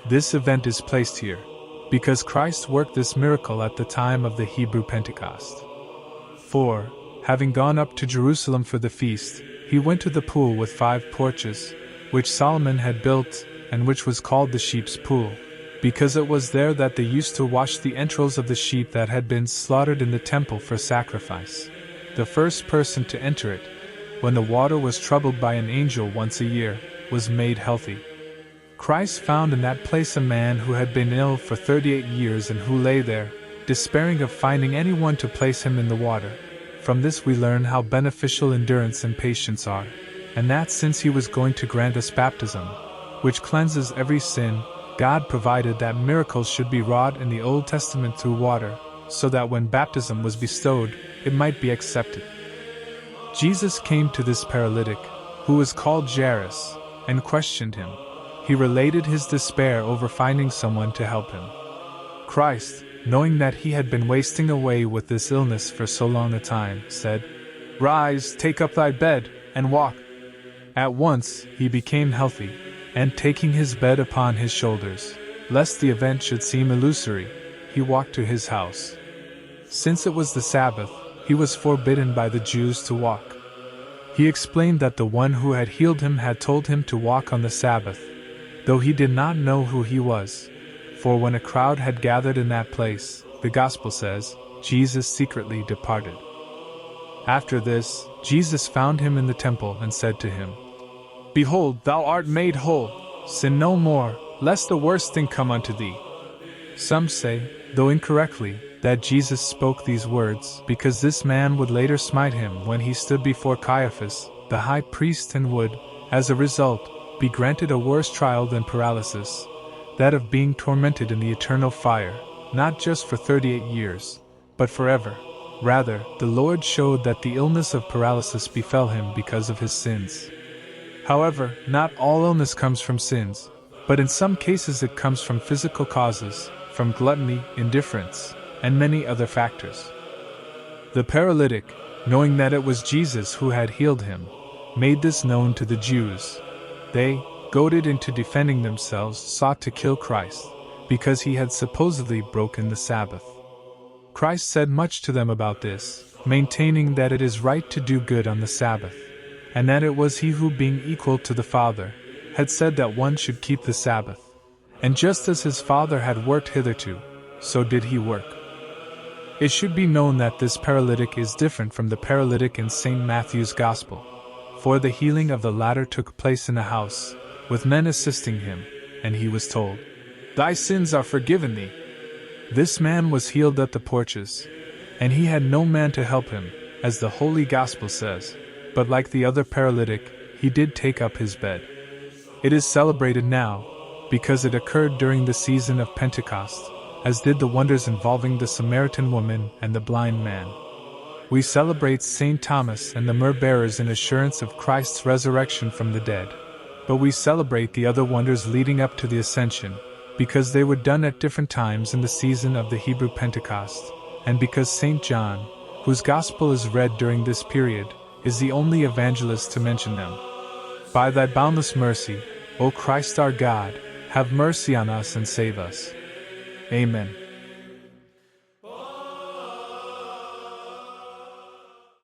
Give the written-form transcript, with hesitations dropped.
This event is placed here because Christ worked this miracle at the time of the Hebrew Pentecost. 4. Having gone up to Jerusalem for the feast, he went to the pool with 5 porches, which Solomon had built, and which was called the sheep's pool, because it was there that they used to wash the entrails of the sheep that had been slaughtered in the temple for sacrifice. The first person to enter it, when the water was troubled by an angel once a year, was made healthy. Christ found in that place a man who had been ill for 38 years and who lay there, despairing of finding anyone to place him in the water. From this we learn how beneficial endurance and patience are, and that since he was going to grant us baptism, which cleanses every sin, God provided that miracles should be wrought in the Old Testament through water, so that when baptism was bestowed, it might be accepted. Jesus came to this paralytic, who was called Jairus, and questioned him. He related his despair over finding someone to help him. Christ, knowing that he had been wasting away with this illness for so long a time, said, "Rise, take up thy bed, and walk." At once he became healthy, and taking his bed upon his shoulders, lest the event should seem illusory, he walked to his house. Since it was the Sabbath, he was forbidden by the Jews to walk. He explained that the one who had healed him had told him to walk on the Sabbath, though he did not know who he was. For when a crowd had gathered in that place, the Gospel says, Jesus secretly departed. After this, Jesus found him in the temple and said to him, "Behold, thou art made whole, sin no more, lest the worst thing come unto thee." Some say, though incorrectly, that Jesus spoke these words because this man would later smite him when he stood before Caiaphas, the high priest, and would, as a result, be granted a worse trial than paralysis, that of being tormented in the eternal fire, not just for 38 years, but forever. Rather, the Lord showed that the illness of paralysis befell him because of his sins. However, not all illness comes from sins, but in some cases it comes from physical causes, from gluttony, indifference, and many other factors. The paralytic, knowing that it was Jesus who had healed him, made this known to the Jews. They, goaded into defending themselves, sought to kill Christ, because he had supposedly broken the Sabbath. Christ said much to them about this, maintaining that it is right to do good on the Sabbath, and that it was he who, being equal to the Father, had said that one should keep the Sabbath. And just as his Father had worked hitherto, so did he work. It should be known that this paralytic is different from the paralytic in St. Matthew's Gospel, for the healing of the latter took place in a house, with men assisting him, and he was told, "Thy sins are forgiven thee." This man was healed at the porches, and he had no man to help him, as the Holy Gospel says, but like the other paralytic, he did take up his bed. It is celebrated now, because it occurred during the season of Pentecost, as did the wonders involving the Samaritan woman and the blind man. We celebrate St. Thomas and the myrrh-bearers in assurance of Christ's resurrection from the dead, but we celebrate the other wonders leading up to the Ascension, because they were done at different times in the season of the Hebrew Pentecost, and because St. John, whose Gospel is read during this period, is the only evangelist to mention them. By thy boundless mercy, O Christ our God, have mercy on us and save us. Amen.